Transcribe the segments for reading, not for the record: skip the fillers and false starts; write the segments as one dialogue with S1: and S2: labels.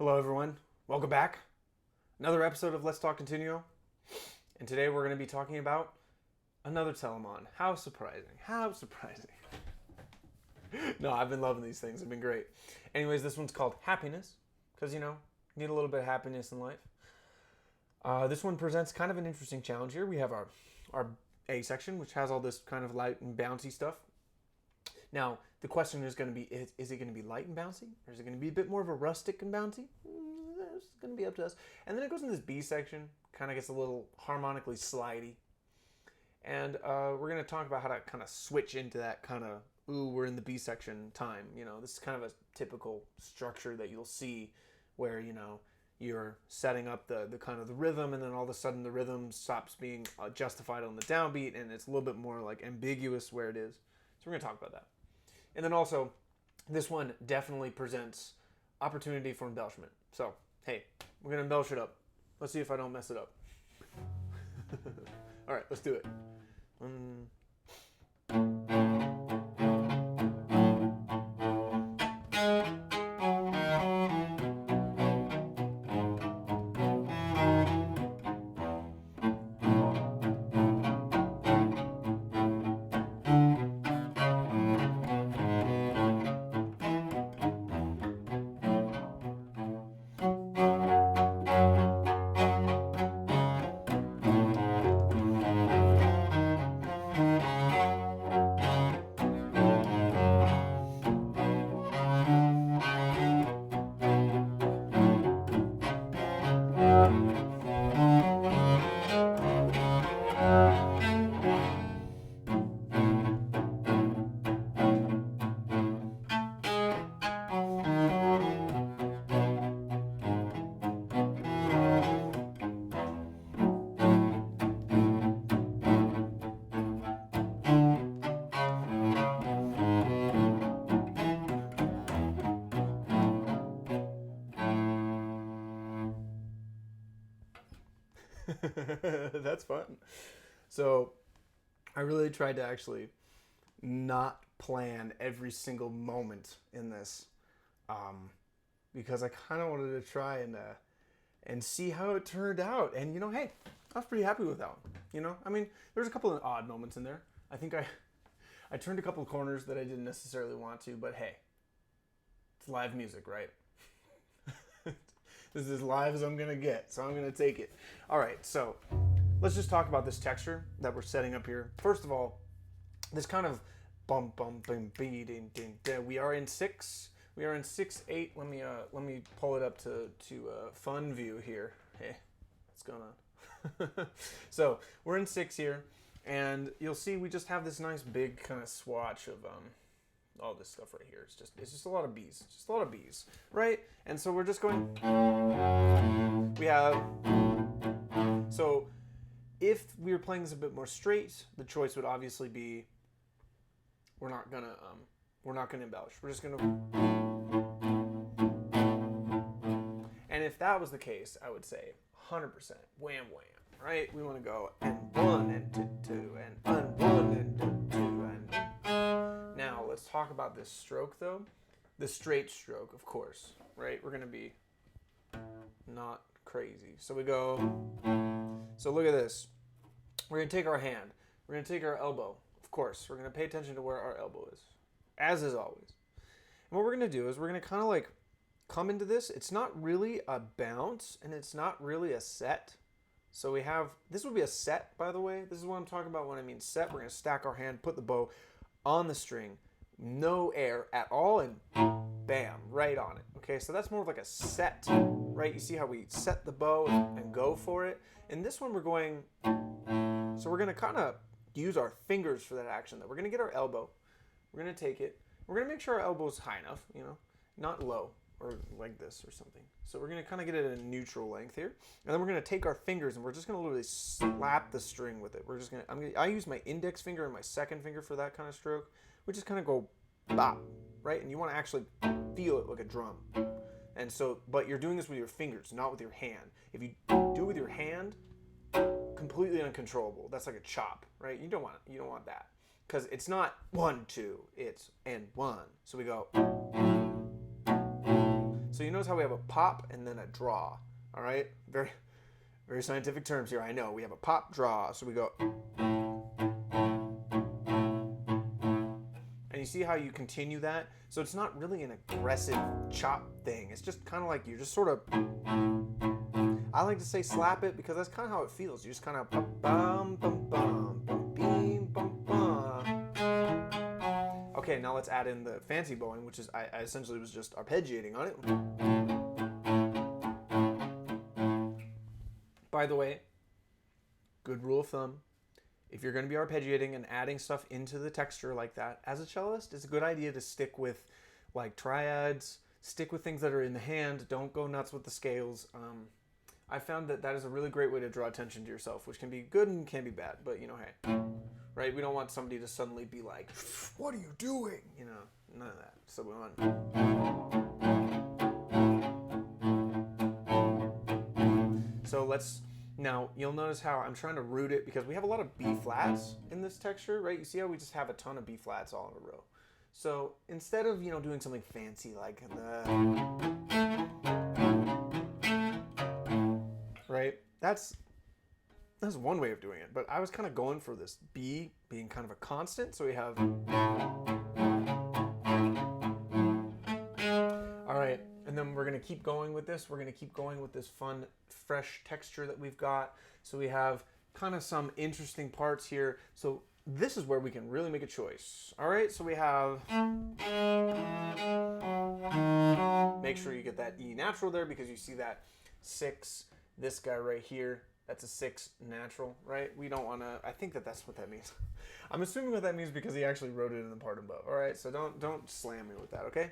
S1: Hello everyone, welcome back. Another episode of Let's Talk Continuo. And today we're going to be talking about another Telemann. How surprising, how surprising. No, I've been loving these things, they've been great. Anyways, this one's called Happiness, because you need a little bit of happiness in life. This one presents kind of an interesting challenge here. We have our A section, which has all this kind of light and bouncy stuff. Now, the question is going to be, is it going to be light and bouncy? Or is it going to be a bit more of a rustic and bouncy? It's going to be up to us. And then it goes in this B section, kind of gets a little harmonically slidey. And we're going to talk about how to kind of switch into that kind of, ooh, we're in the B section time. This is kind of a typical structure that you'll see where, you're setting up the kind of the rhythm, and then all of a sudden the rhythm stops being justified on the downbeat, and it's a little bit more like ambiguous where it is. So we're going to talk about that. And then also, this one definitely presents opportunity for embellishment. So, hey, we're going to embellish it up. Let's see if I don't mess it up. All right, let's do it. That's fun. So I really tried to actually not plan every single moment in this because I kind of wanted to try and see how it turned out. And, hey, I was pretty happy with that one. There's a couple of odd moments in there. I think I turned a couple of corners that I didn't necessarily want to, but hey, it's live music, right? This is as live as I'm going to get, so I'm going to take it. All right, so let's just talk about this texture that we're setting up here. First of all, this kind of bum bum bum bing ding ding. We are in 6. We are in 6/8. Let me pull it up to fun view here. Hey, what's going on? So we're in 6 here, and you'll see we just have this nice big kind of swatch of all this stuff right here. It's just a lot of B's. Just a lot of B's, right? And so we're just going. We have. So if we were playing this a bit more straight, the choice would obviously be we're not gonna embellish. We're just gonna. And if that was the case, I would say 100% wham wham, right? We want to go and 1 and 2 and 1 and 2 and. Now let's talk about this stroke though. The straight stroke, of course, right? We're gonna be not crazy. So we go. So look at this. We're gonna take our hand. We're gonna take our elbow. Of course, we're gonna pay attention to where our elbow is, as is always. And what we're gonna do is we're gonna kind of like come into this. It's not really a bounce, and it's not really a set. So we have, this would be a set, by the way. This is what I'm talking about when I mean set. We're gonna stack our hand, put the bow on the string, no air at all, and bam, right on it. Okay, so that's more of like a set, right? You see how we set the bow and go for it? In this one, we're going, so we're gonna kind of use our fingers for that action though. We're gonna get our elbow, we're gonna take it, we're gonna make sure our elbow's high enough, not low or like this or something. So we're gonna kind of get it at a neutral length here. And then we're gonna take our fingers and we're just gonna literally slap the string with it. We're just gonna, I use my index finger and my second finger for that kind of stroke. We just kind of go bop, right? And you wanna actually feel it like a drum. And so, but you're doing this with your fingers, not with your hand. If you do it with your hand, completely uncontrollable. That's like a chop, right? You don't want that. Because it's not 1, 2, it's and 1. So we go. So you notice how we have a pop and then a draw. All right, very, very scientific terms here. I know we have a pop draw. So we go, and you see how you continue that. So it's not really an aggressive chop thing. It's just kind of like you're just sort of. I like to say slap it because that's kind of how it feels. You just kind of bum bum bum bum beam bum bum. Okay, now let's add in the fancy bowing, which is I essentially was just arpeggiating on it. By the way, good rule of thumb, if you're going to be arpeggiating and adding stuff into the texture like that, as a cellist, it's a good idea to stick with like triads, stick with things that are in the hand, don't go nuts with the scales. I found that that is a really great way to draw attention to yourself, which can be good and can be bad, but you know, hey, right? We don't want somebody to suddenly be like, what are you doing? You know, none of that. So we want. So let's, now you'll notice how I'm trying to root it because we have a lot of B flats in this texture, right? You see how we just have a ton of B flats all in a row. So instead of, you know, doing something fancy like right? That's one way of doing it, but I was kind of going for this B being kind of a constant, so we have. All right, and then we're gonna keep going with this. We're gonna keep going with this fun, fresh texture that we've got. So we have kind of some interesting parts here. So this is where we can really make a choice. All right, so we have. Make sure you get that E natural there because you see that 6. This guy right here, that's a 6 natural, right? We don't want to. I think that that's what that means. I'm assuming what that means because he actually wrote it in the part above. All right, so don't slam me with that, okay?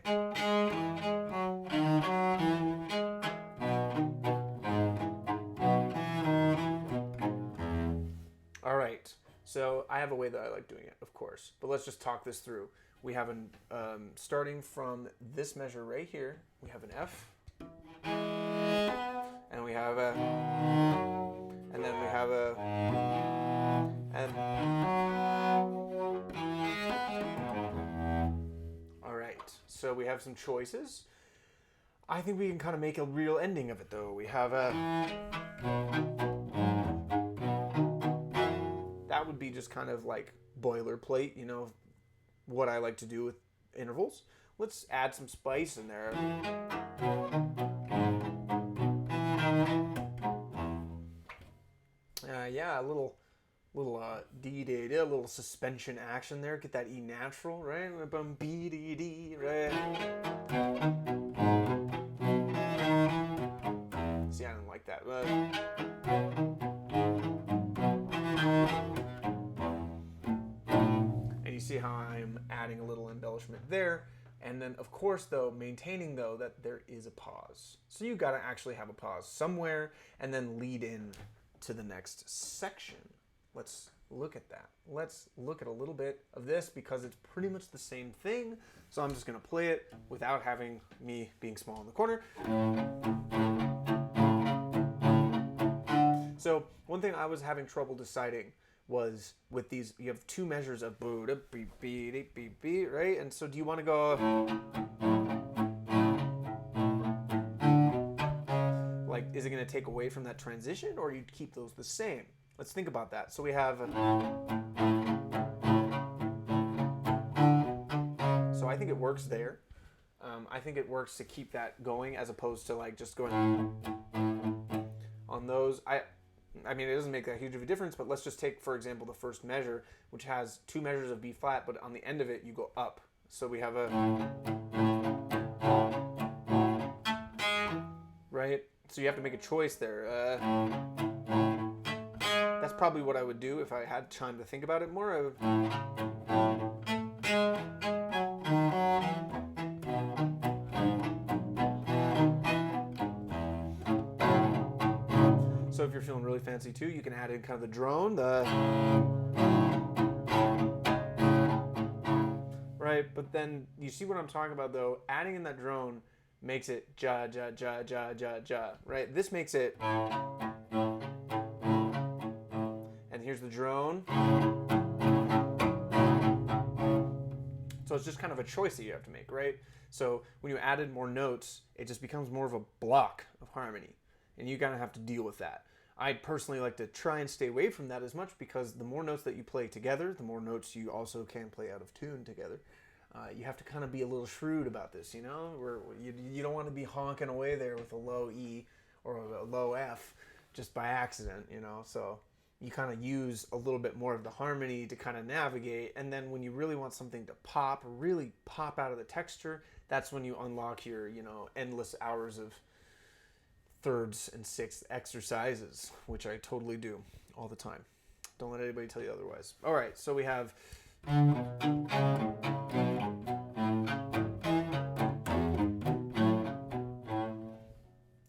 S1: All right. So I have a way that I like doing it, of course, but let's just talk this through. We have an starting from this measure right here. We have an F. And we have a, and then we have a, and, all right, so we have some choices. I think we can kind of make a real ending of it though. We have a, that would be just kind of like boilerplate, you know, what I like to do with intervals. Let's add some spice in there. Yeah, a little D-D-D, a little suspension action there. Get that E natural, right? Bum B-D-D, right? See, I don't like that. And you see how I'm adding a little embellishment there. And then, of course, though, maintaining, though, that there is a pause. So you got to actually have a pause somewhere and then lead in to the next section. Let's look at that. Let's look at a little bit of this because it's pretty much the same thing. So I'm just going to play it without having me being small in the corner. So one thing I was having trouble deciding was with these, you have 2 measures of boo, da, beep, beep, beep, beep, right? And so do you want to go like, is it going to take away from that transition or you keep those the same? Let's think about that. So we have, so I think it works there. I think it works to keep that going as opposed to like just going on those. I mean, it doesn't make that huge of a difference, but let's just take, for example, the first measure, which has 2 measures of B flat, but on the end of it, you go up. So we have a, right? So you have to make a choice there. That's probably what I would do if I had time to think about it more. So if you're feeling really fancy too, you can add in kind of the drone, right? But then you see what I'm talking about though. Adding in that drone makes it ja, ja, ja, ja, ja, ja, right? This makes it, and here's the drone. So it's just kind of a choice that you have to make, right? So when you added more notes, it just becomes more of a block of harmony, and you kind of have to deal with that. I personally like to try and stay away from that as much, because the more notes that you play together, the more notes you also can play out of tune together. You have to kind of be a little shrewd about this, you know? Where you don't want to be honking away there with a low E or a low F just by accident, you know? So you kind of use a little bit more of the harmony to kind of navigate, and then when you really want something to pop, really pop out of the texture, that's when you unlock your, you know, endless hours of thirds and sixths exercises, which I totally do all the time. Don't let anybody tell you otherwise. All right, so we have...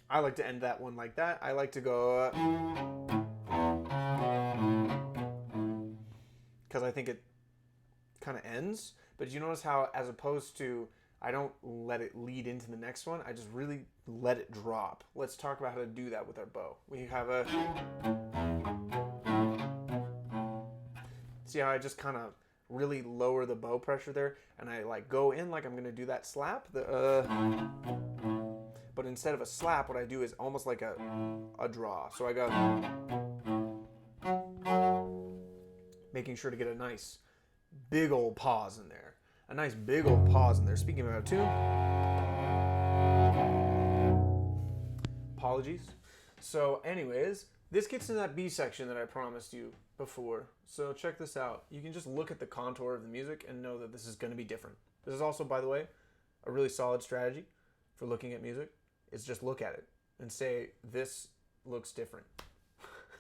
S1: I like to end that one like that. I like to go... because I think it kind of ends. But you notice how, as opposed to, I don't let it lead into the next one, I just really let it drop. Let's talk about how to do that with our bow. We have a... See how I just kind of really lower the bow pressure there, and I like go in like I'm gonna do that slap. But instead of a slap, what I do is almost like a draw. So I go, making sure to get a nice big old pause in there. A nice big old pause in there. Speaking of tune, apologies. So anyways, this gets into that B section that I promised you before. So check this out. You can just look at the contour of the music and know that this is going to be different. This is also, by the way, a really solid strategy for looking at music. Is just look at it and say, this looks different.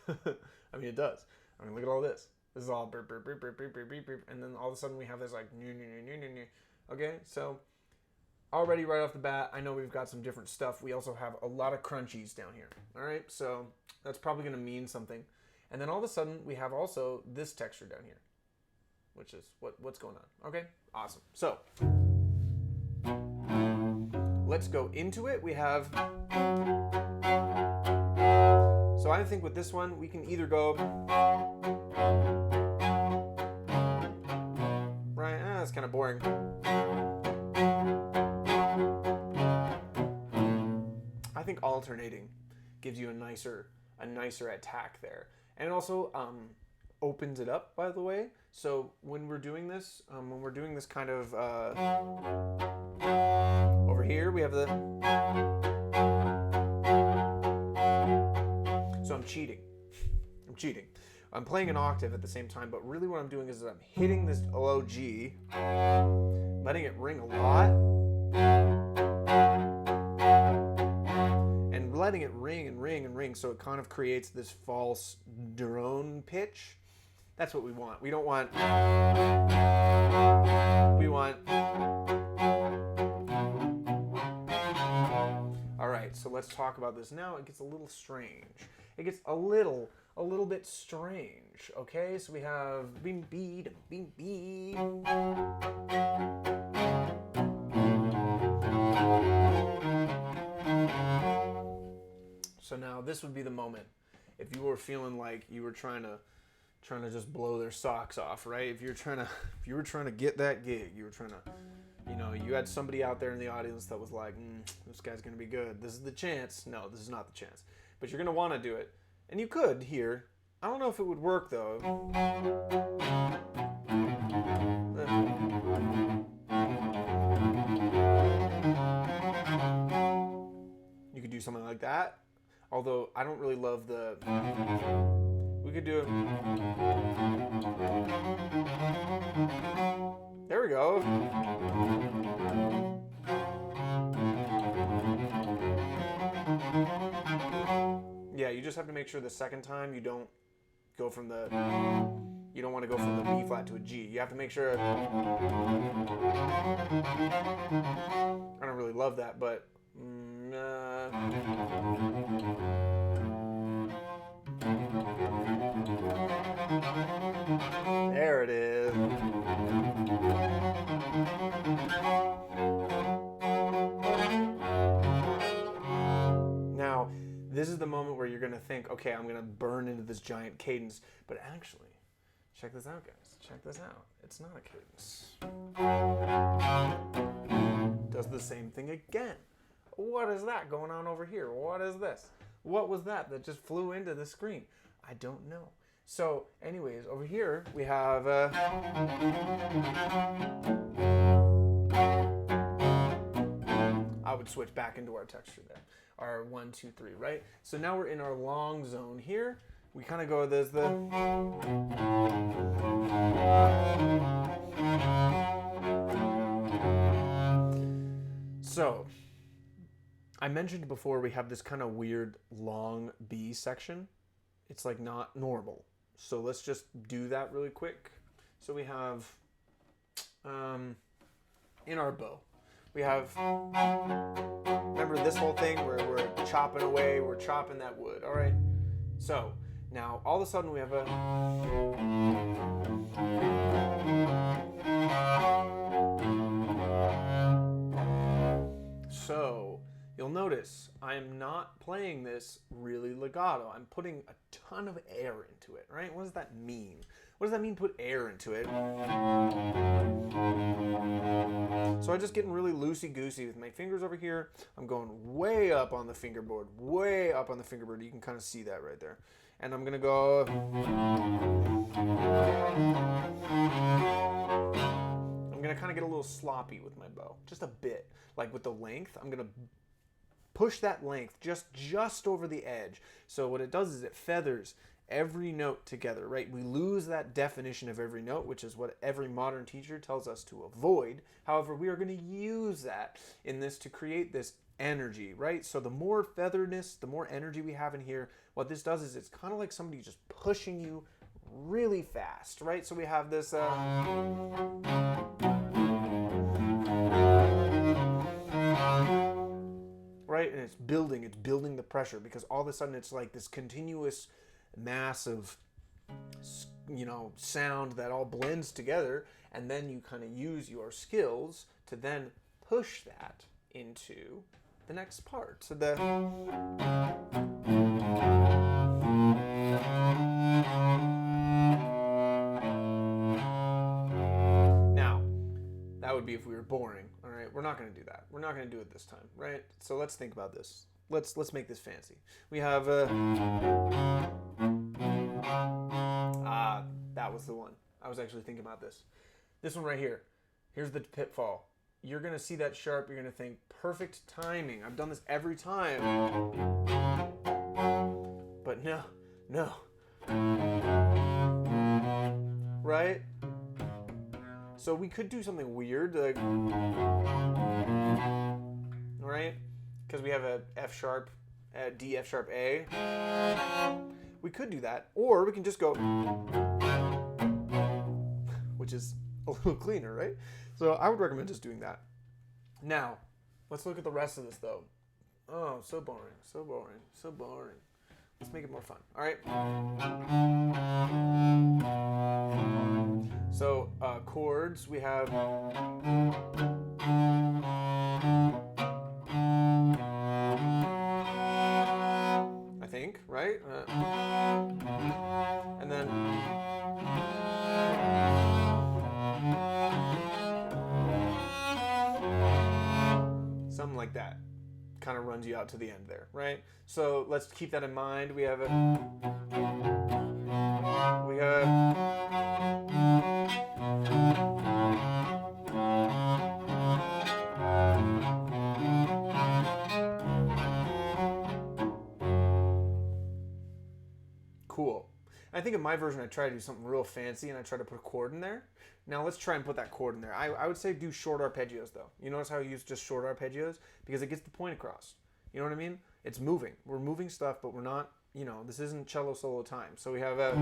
S1: I mean, it does. I mean, look at all this. This is all burp, burp, burp, burp, burp, burp, burp, burp, and then all of a sudden we have this like, okay? So already right off the bat, I know we've got some different stuff. We also have a lot of crunchies down here, all right? So that's probably going to mean something. And then all of a sudden we have also this texture down here, which is what's going on, okay? Awesome. So let's go into it. We have, so I think with this one, we can either go, right, that's kind of boring. I think alternating gives you a nicer attack there. And it also opens it up, by the way. So when we're doing this kind of, over here we have the, so I'm cheating. I'm playing an octave at the same time, but really what I'm doing is I'm hitting this low G, letting it ring a lot, and letting it ring and ring and ring, so it kind of creates this false drone pitch. That's what we want. We don't want, we want, all right, so let's talk about this now. It gets a little strange. It gets a little bit strange, okay? So we have beam B to beam B. So now this would be the moment if you were feeling like you were trying to just blow their socks off, right? If you were trying to get that gig, you were trying to, you know, you had somebody out there in the audience that was like, this guy's gonna be good. This is the chance. No, this is not the chance. But you're gonna want to do it, and you could here. I don't know if it would work though. You could do something like that. Although I don't really love the. We could do it. There we go. Yeah, you just have to make sure the second time you don't go from the. You don't want to go from the B flat to a G. You have to make sure. I don't really love that, but. There it is. Now, this is the moment where you're going to think, okay, I'm going to burn into this giant cadence, but actually, Check this out, guys. Check this out. It's not a cadence. Does the same thing again. What is that going on over here? What is this? What was that just flew into the screen? I don't know. So anyways, over here we have I would switch back into our texture there. Our 1, 2, 3, right? So now we're in our long zone here. We kind of go, there's the... So, I mentioned before we have this kind of weird long B section. It's like not normal. So let's just do that really quick. So we have, in our bow, we have, remember this whole thing where we're chopping away, we're chopping that wood, all right? So now all of a sudden we have a, so you'll notice I'm not playing this really legato. I'm putting a ton of air into it, right? What does that mean? What does that mean, put air into it? So I'm just getting really loosey-goosey with my fingers over here. I'm going way up on the fingerboard, way up on the fingerboard. You can kind of see that right there. And I'm going to go... I'm going to kind of get a little sloppy with my bow, just a bit. Like with the length, I'm going to push that length just over the edge. So what it does is it feathers every note together, right? We lose that definition of every note, which is what every modern teacher tells us to avoid. However, we are going to use that in this to create this energy, right? So the more featheredness, the more energy we have in here, what this does is it's kind of like somebody just pushing you really fast, right? So we have this... right? And it's building the pressure, because all of a sudden it's like this continuous mass of, you know, sound that all blends together, and then you kind of use your skills to then push that into the next part. So the... Now, that would be if we were boring, all right? We're not going to do that. We're not going to do it this time, right? So let's think about this. Let's make this fancy. We have that was the one. I was actually thinking about this. This one right here. Here's the pitfall. You're going to see that sharp. You're going to think, perfect timing. I've done this every time. But no. Right? So we could do something weird, like, right? Because we have a F sharp, D, F sharp, A. We could do that, or we can just go, which is a little cleaner, right? So I would recommend just doing that. Now, let's look at the rest of this, though. Oh, so boring, so boring, so boring. Let's make it more fun, all right? So chords, we have... I think, right? And then... something like that. Kind of runs you out to the end there, right? So let's keep that in mind. We have cool. I think in my version I try to do something real fancy and I try to put a chord in there. Now let's try and put that chord in there. I would say do short arpeggios though. You notice how I use just short arpeggios? Because it gets the point across. You know what I mean? It's moving. We're moving stuff, but we're not, you know, this isn't cello solo time. So we have a...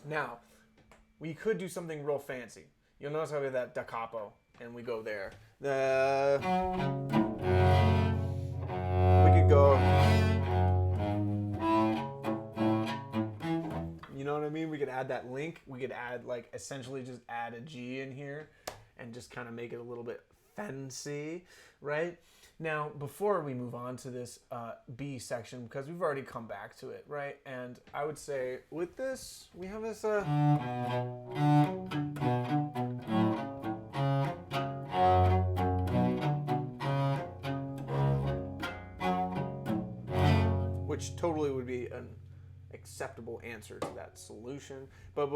S1: Now, we could do something real fancy. You'll notice how we have that da capo, and we go there. We could go... You know what I mean? We could add that link. We could add, like, essentially just add a G in here. and just kind of make it a little bit fancy, right? Now, before we move on to this B section, because we've already come back to it, right? And I would say with this, we have this which totally would be an acceptable answer to that solution. But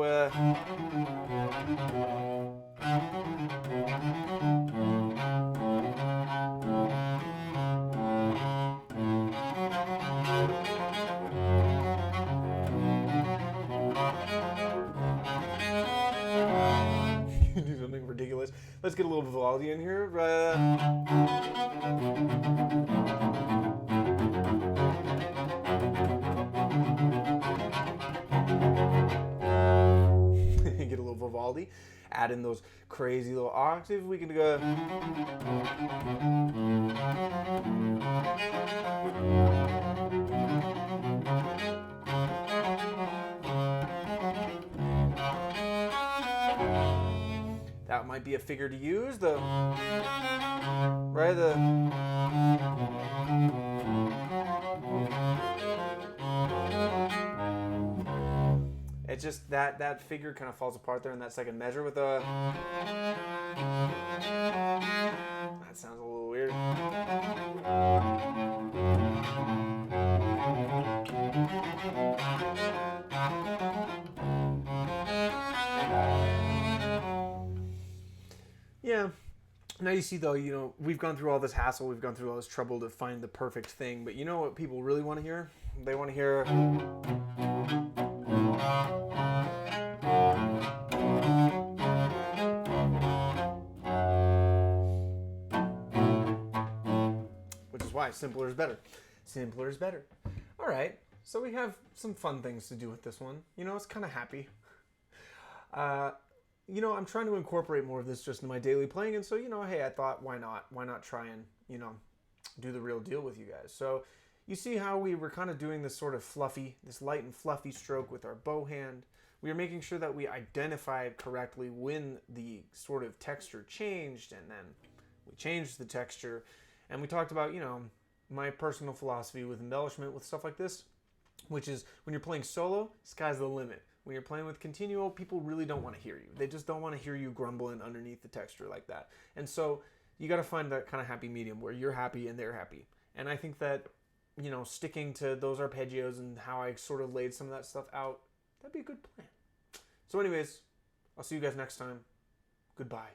S1: do something ridiculous. Let's get a little Vivaldi in here. Get a little Vivaldi. Add in those crazy little octaves. We can go. That might be a figure to use. It's just that figure kind of falls apart there in that second measure with a. That sounds a little weird. Yeah. Now you see, though, we've gone through all this hassle, we've gone through all this trouble to find the perfect thing, but you know what people really want to hear? They want to hear. Which is why simpler is better. Simpler is better. All right, so we have some fun things to do with this one. It's kind of happy. I'm trying to incorporate more of this just in my daily playing, and so, hey, I thought, why not? Why not try and, do the real deal with you guys? So you see how we were kind of doing this sort of this light and fluffy stroke with our bow hand. We were making sure that we identified correctly when the sort of texture changed, and then we changed the texture. And we talked about, my personal philosophy with embellishment, with stuff like this, which is when you're playing solo, sky's the limit. When you're playing with Continuo, people really don't want to hear you. They just don't want to hear you grumbling underneath the texture like that. And so you got to find that kind of happy medium where you're happy and they're happy. And I think that, sticking to those arpeggios and how I sort of laid some of that stuff out, that'd be a good plan. So anyways, I'll see you guys next time. Goodbye.